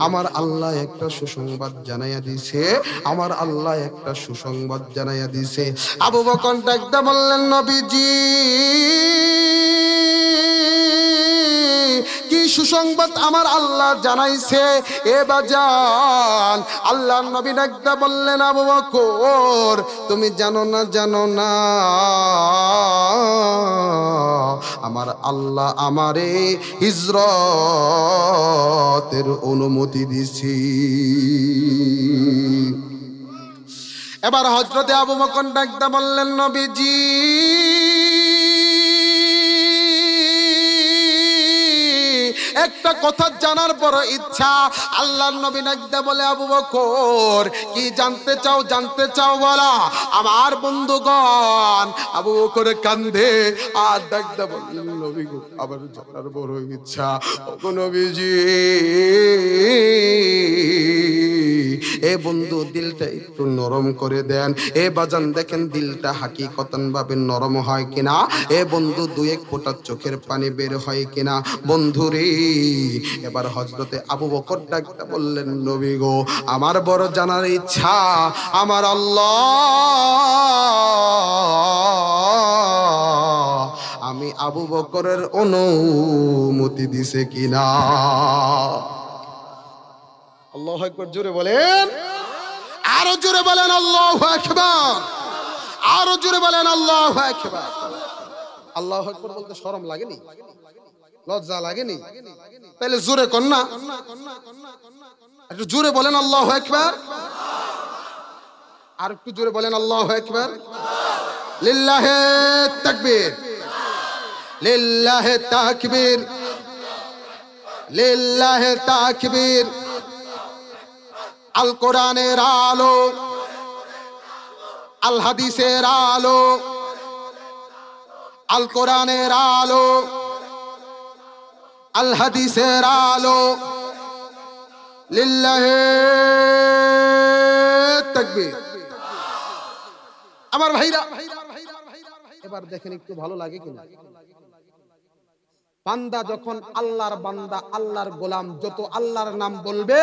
আমার আল্লাহ একটা সুসংবাদ জানাইয়া দিছে, আমার আল্লাহ একটা সুসংবাদ জানাইয়া দিছে। আবু বকর ডাকদা বললেন নবীজি কি সুসংবাদ আমার আল্লাহ জানাইছে? এ বাজান আল্লাহর নবী ডাকদা বললেন, আবু বকর তুমি জানো না আমার আল্লাহ আমারে হিজরতের অনুমতি দিছি। এবার হযরতে আবু বকর ডাকদা বললেন নবীজি একটা কথা জানার বড় ইচ্ছা। আল্লাহর নবী ডাকদা বলে, আবু বকর কি জানতে চাও বলা। আমার বন্ধুগণ আবু বকর কান্দে আর ডাকদা বললেন নবী গো আমার জানার বড় ইচ্ছা। ও নবীজি এ বন্ধু দিলটা একটু নরম করে দেন। এ বাজান দেখেন দিলটা হাকিকতান ভাবে নরম হয় কিনা। এ বন্ধু দুই এক ফোঁটা চোখের পানি বের হয় কিনা। বন্ধুরে এবার হযরতে আবু বকর ডাকতে বললেন নবী গো আমার বড় জানার ইচ্ছা আমার আল্লাহ আমি আবু বকরের অনুমতি দিছে কিনা। আল্লাহু আকবার জোরে বলেন, আরো জোরে বলেন আল্লাহু আকবার, আরো জোরে বলেন আল্লাহু আকবার। আল্লাহু আকবার বলতে শরম লাগেনি, লজ্জা লাগেনি? তাহলে জোরে কর না, একটু জোরে বলেন আল্লাহু আকবার, আর একটু জোরে বলেন আল্লাহু আকবার। লিল্লাহে তাকবীর, লিল্লাহে তাকবীর, লিল্লাহে তাকবীর। আল কোরআনের আলো, আল হাদিসের আলো, আল কোরআনের আলো, আল হাদিসের আলো। লিল্লাহে তাকবীর। আমার ভাইরা এবার দেখেন একটু ভালো লাগে কিনা। বান্দা যখন আল্লাহর বান্দা, আল্লাহর গোলাম, যত আল্লাহর নাম বলবে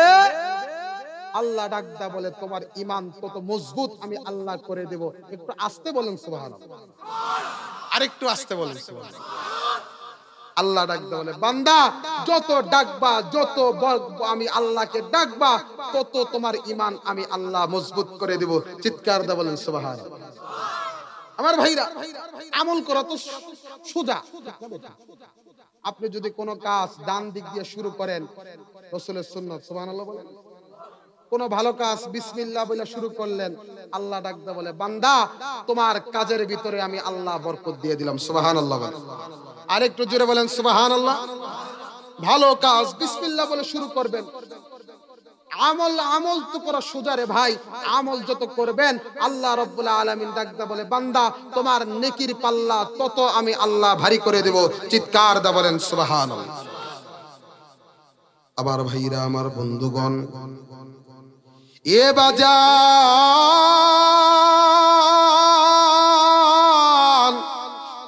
আল্লাহ ডাকদা বলে তোমার ঈমান তত মজবুত আমি আল্লাহ করে দেব। একটু আস্তে বলেন সুবহানাল্লাহ, আরেকটু আস্তে বলেন সুবহানাল্লাহ। আল্লাহ ডাকদা বলে বান্দা যত ডাকবা, যত আমি আল্লাহকে ডাকবা, তত তোমার ঈমান আমি আল্লাহ মজবুত করে দেব। চিৎকার দিয়ে বলেন সুবহানাল্লাহ। আমার ভাইরা, আমল করা তো সোজা। আপনি যদি কোনো কাজ ডান দিক দিয়ে শুরু করেন, রাসূলের সুন্নাত, সুবহানাল্লাহ বলেন। কোন ভালো কাজ বিসমিল্লাহ বলে শুরু করলেন, আল্লাহ ডাকদা বলে বান্দা তোমার কাজের ভিতরে আমি আল্লাহ বরকত দিয়ে দিলাম। সুবহানাল্লাহ বলেন। আরেকটু জোরে বলেন সুবহানাল্লাহ। ভালো কাজ বিসমিল্লাহ বলে শুরু করবেন। আমল তো করা সোজা রে ভাই। আমল যত করবেন আল্লাহ রাব্বুল আলামিন ডাকদা বলে বান্দা তোমার নেকির পাল্লা তত আমি আল্লাহ ভারী করে দেব। চিৎকার দা বলেন সুবহানাল্লাহ। আবার ভাইরা, আমার বন্ধুগণ, এ বাজার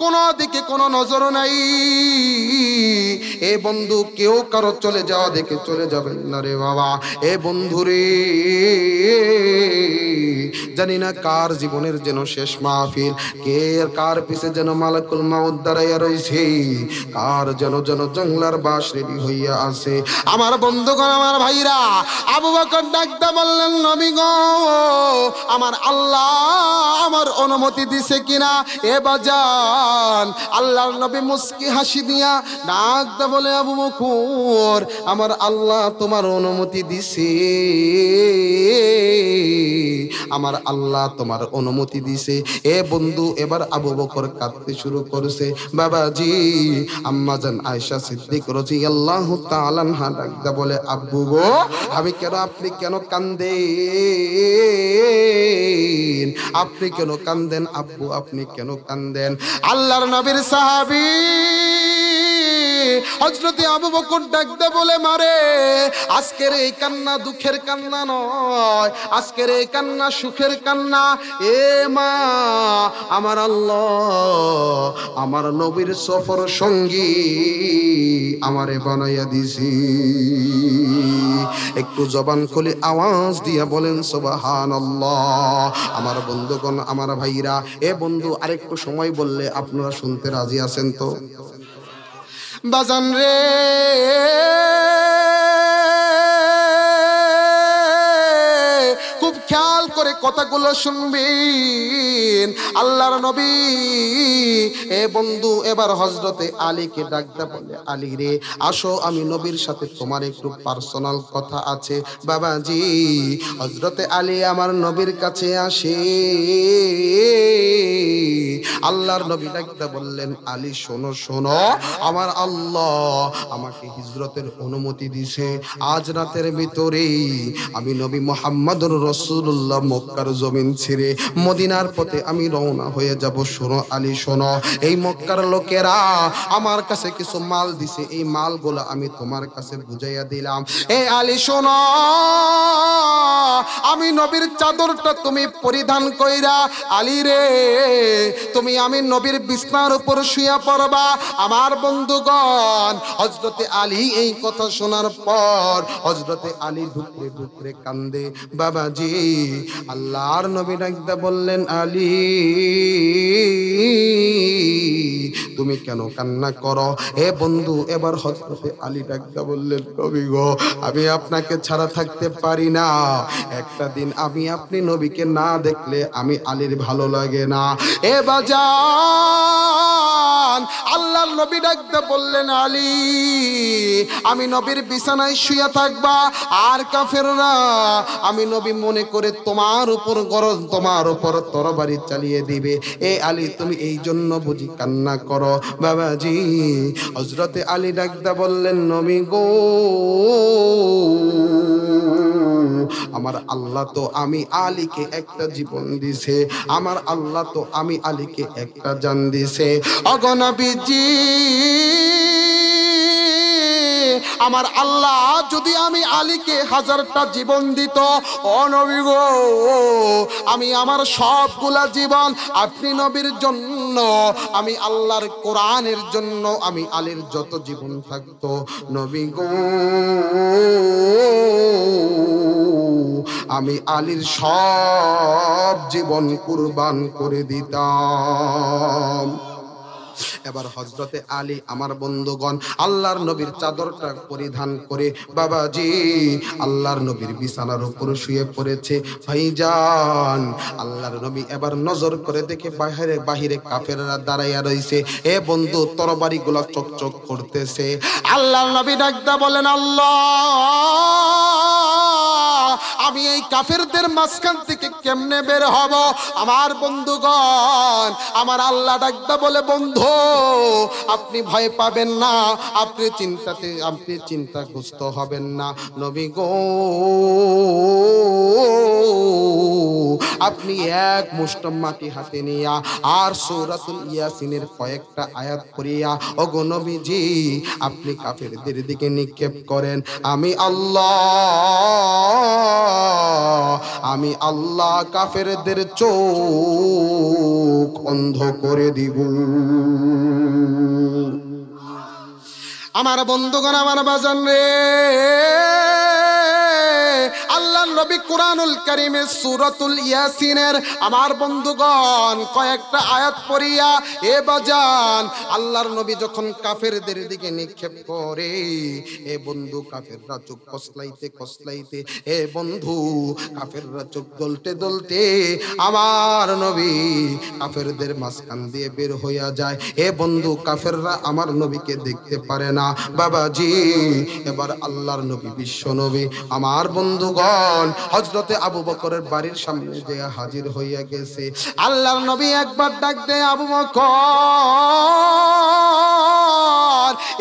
কোন দিকে কোন নজর নাই। এ বন্ধু কেউ কারো চলে যাওয়া দেখে চলে যাবেন না রে বাবা। এ বন্ধু রে, জানি না কার জীবনের যেন শেষ মাহফিল, কে কার পিছে যেন মালাকুল মাউত দাঁড়াইয়া রইছে, কার যেন জঙ্গলার বাস রেডি হইয়া আছে। আমার বন্ধুগণ, আমার ভাইরা, আবু বকর ডাকদা বললেন নবী গো, আমার আল্লাহ আমার অনুমতি দিছে কিনা। এ বাজান আল্লাহর নবী মুস্কি হাসি দিয়া ডাকদা বলে আবু বকর আমার আল্লাহ তোমার অনুমতি দিছে, আমার আল্লাহ তোমার অনুমতি দিছে। এ বন্ধু, এবার আবু বকর কাঁদতে শুরু করেছে। বাবাজি, আম্মাজান আয়েশা সিদ্দিক রাদিয়াল্লাহু তাআলা আনহা ডাকদা বলে আব্বু গো, আমি কেন, আপনি কেন কান্দেন, আপনি কেন কান্দেন আব্বু, আপনি কেন কান্দেন? আল্লাহর নবীর সাহাবী হযরতে আবু বকর ডাকদা বলে মারে, আজকের এই কান্না দুঃখের কান্না নয়, আজকের এই কান্না সুখের কান্না। এ মা, আমার আল্লাহ আমার নবীর সফর সঙ্গী আমারে বানাইয়া দিছি। একটু জবান খুলে আওয়াজ দিয়া বলেন সুবহানাল্লাহ। আমার বন্ধুগণ, আমার ভাইরা, এ বন্ধু আরেকটু সময় বললে আপনারা শুনতে রাজি আছেন তো? বাজান রে, খুব খেয়াল করে কথাগুলো শুনবেন। আল্লাহর নবী, এ বন্ধু এবার হযরতে আলীকে ডাকদা বলে আলী রে, আসো আমি নবীর সাথে তোমার একটু পার্সোনাল কথা আছে। বাবাজি, হযরতে আলী আমার নবীর কাছে আসে। আল্লাহর নবী ডাকদা বললেন আলী শোনো শোনো, আমার আল্লাহ আমাকে হিজরতের অনুমতি দিয়েছে। আজ রাতের ভিতরেই আমি নবী মুহাম্মদুর রাসূলুল্লাহ মক্কার জমিন ছেড়ে মদিনার পথে আমি রওনা হয়ে যাব। শোনো আলী শোনো, এই মক্কার লোকেরা আমার কাছে কিছু মাল দিছে, এই মালগুলো আমি তোমার কাছে বুঝাইয়া দিলাম। এ আলী শোনো, আমি নবীর চাদরটা তুমি পরিধান কইরা আলী রে তুমি আমি নবীর বিছনার উপর শুয়ে পড়বা। আমার বন্ধুগণ, হযরতে আলী এই কথা শোনার পর হযরতে আলী ঢুকরে ঢুকরে কান্দে। বাবাজি, আল্লাহর নবী ডাকতে বললেন আলী তুমি কেন কান্না করো? হে বন্ধু, এবার হযরতে আলী ডাকতে বললেন নবী গো, আমি আপনাকে ছাড়া থাকতে পারি না। একটা দিন আপনি নবীকে না দেখলে আমি আলীর ভালো লাগে না। এ বাজান, আল্লাহর নবী ডাকতে বললেন আলী আমি নবীর বিছানায় শুয়ে থাকবা, আর কাফেররা আমি নবী মনে করে তোমার উপর গরজ, তোমার উপর তরবারি চালিয়ে দিবে। এ আলী তুমি এই জন্য বুঝি কান্না করো? বাবাজি, হযরতে আলী ডাকতে বললেন নবী গো, আমার আল্লাহ তো আমি আলীকে একটা জীবন দিছে, আমার আল্লাহ তো আমি আলীকে একটা জান দিছে। ওগো নবীজি, আমার আল্লাহ যদি আমি আলীকে 1000টা জীবন দিত, ও নবী গো, আমি আমার সবগুলা জীবন আপনি নবীর জন্য, আমি আল্লাহর কোরআনের জন্য, আমি আলীর যত জীবন থাকতো নবী গো, আমি আলীর সব জীবন কুরবান করে দিতাম। এবার হযরতে আলী আমার বন্ধুগণ আল্লাহর নবীর চাদরটা পরিধান করে বাবাজি আল্লাহর নবীর বিছানার উপর শুয়ে পড়েছে। ভাইজান আল্লাহর নবী এবার নজর করে দেখে বাহিরে কাফেররা দাঁড়াইয়া রইছে। এ বন্ধু তরবারিগুলো চকচক করতেছে। আল্লাহর নবী ডাকদা বলেন, আল্লাহ, আমি এই কাফেরদের মাঝখান থেকে কেমনে বের হব? আমার বন্ধুগণ আমার আল্লাহ ডাকদা বলে, বন্ধু আপনি ভয় পাবেন না, আপনি চিন্তাগ্রস্ত হবেন না। নবী গো, আপনি এক মুষ্ঠ মাটি হাতে নিয়া আর সূরাতুল ইয়াসিনের কয়েকটা আয়াত পড়িয়া ওগো নবীজি আপনি কাফেরদের দিকে নিক্ষেপ করেন। আমি আল্লাহ কাফেরদের চোখ অন্ধ করে দিব। আমার বন্ধুগণ আমার বাজান রে, আল্লাহর নবী কুরআনুল কারীমের সূরাতুল ইয়াসিনের আমার বন্ধুগণ কয়েকটা আয়াত পড়িয়া এ বাজান আল্লাহর নবী যখন কাফেরদের দিকে নিক্ষেপ করে, এ বন্ধু কাফেররা চোখ কসলাইতে এ বন্ধু কাফেররা চোখ দলতে আমার নবী কাফেরদের মাঝখান দিয়ে বের হইয়া যায়। এ বন্ধু কাফেররা আমার নবীকে দেখতে পারে না। বাবাজি এবার আল্লাহর নবী বিশ্ব নবী আমার বন্ধুগণ হযরতে আবু বকরের বাড়ির সামনে যে হাজির হইয়া গেছে। আল্লাহর নবী একবার ডাক দেয়, আবু বকর।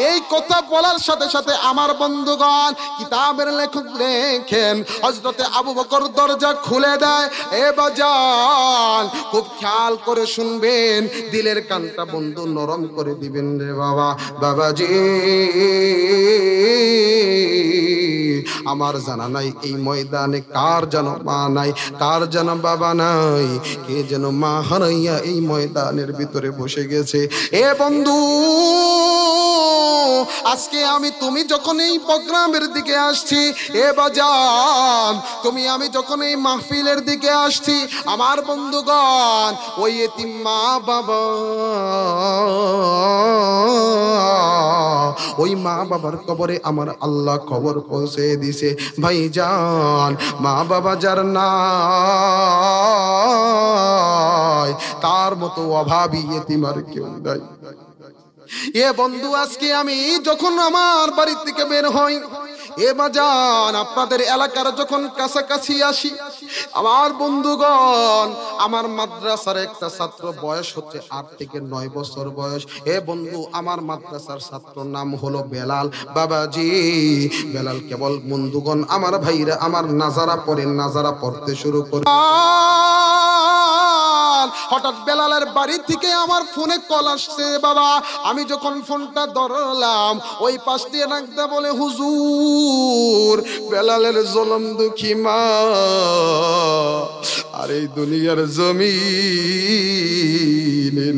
এই কথা বলার সাথে সাথে আমার বন্ধুগণ কিতাবের লেখক লেখেন হযরতে আবু বকর দরজা খুলে দেয়। এ বাজান খুব খেয়াল করে শুনবেন, দিলের কানটা বন্ধু নরম করে দিবেন রে বাবা। বাবাজি আমার জানা নাই এই ময়দানে কার যেন মা নাই, কার যেন বাবা নাই, কে যেন মা হারাইয়া এই ময়দানের ভিতরে বসে গেছে। এ বন্ধু আজকে তুমি যখন এই প্রোগ্রামের দিকে আসছি, এ বাজান আমি যখন এই মাহফিলের দিকে আসছি, আমার বন্ধুগণ ওই এতিম মা বাবা ওই মা বাবার কবরে আমার আল্লাহ খবর পৌঁছে দিছে। ভাইজান মা বাবা যার নাই তার মতো অভাবী এতিম আর কেউ নাই। এ বন্ধু আজকে আমি যখন আমার বাড়ি থেকে বের হই, এ বাজান আপনাদের এলাকার যখন কাছাকাছি আসি, আমার বন্ধুগণ আমার মাদ্রাসার একটা ছাত্র বয়স হচ্ছে 8 থেকে 9 বছর বয়স। এ বন্ধু আমার মাদ্রাসার ছাত্র নাম হলো বেলাল। বাবাজি বেলাল কেবল বন্ধুগণ আমার ভাইরা আমার নাজারা পড়তে শুরু করে। হঠাৎ বেলালের বাড়ি থেকে আমার ফোনে কল আসছে। বাবা আমি যখন ফোনটা ধরলাম, ওই পাশ দিয়ে নাকদা বলে, হুজুর বেলালের জলম দুঃখী মা আর এই দুনিয়ার জমিনে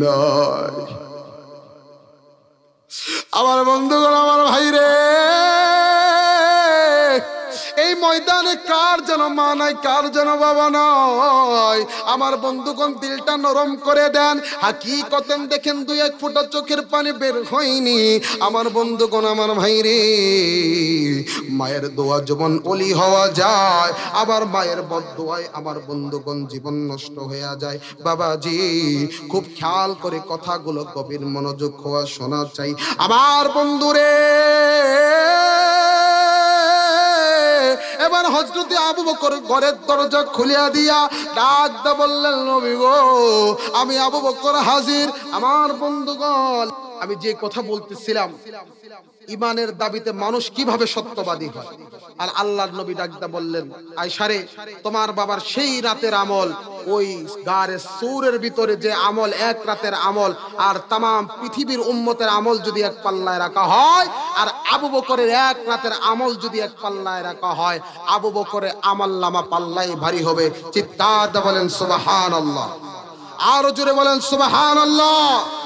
নাই। আমার বন্ধুগণ আমার ভাইরে, এই ময়দানে কার যেন মা নাই, কার যেন বাবা নাই। আমার বন্ধুগণ দিলটা নরম করে দেন। হাকিকতেন দেখেন 2-1 ফোঁটা চোখের পানি বের হয়নি। আমার বন্ধুগণ আমার ভাইরে, মায়ের দোয়া যেমন ওলি হওয়া যায়, আবার মায়ের বদদোয়ায় আমার বন্ধুগণ জীবন নষ্ট হয়ে যায়। বাবাজি খুব খেয়াল করে কথাগুলো গভীর মনোযোগ হওয়া শোনা চাই। আমার বন্ধুরে এবার হযরতে আবু বকর ঘরের দরজা খুলিয়া দিয়া ডাক দা বললেন, নবী গো আমি আবু বকর হাজির। আমার বন্ধুগণ আমি যে কথা বলতেছিলাম, ইমানের দাবিতে মানুষ কিভাবে সত্যবাদী হয়। আর আল্লাহর নবী ডাকদা বললেন, আয়েশা রে তোমার বাবার সেই রাতের আমল ওই গারে সূরের ভিতরে যে আমল, এক রাতের আমল আর তাম পৃথিবীর উম্মতের আমল যদি এক পাল্লায় রাখা হয়, আর আবু বকরের এক রাতের আমল যদি এক পাল্লায় রাখা হয়, আবু বকরের আমলনামা পাল্লায় ভারী হবে। চিৎকার দিয়ে বলেন সুবহানাল্লাহ। আরো জোরে বলেন সুবহানাল্লাহ।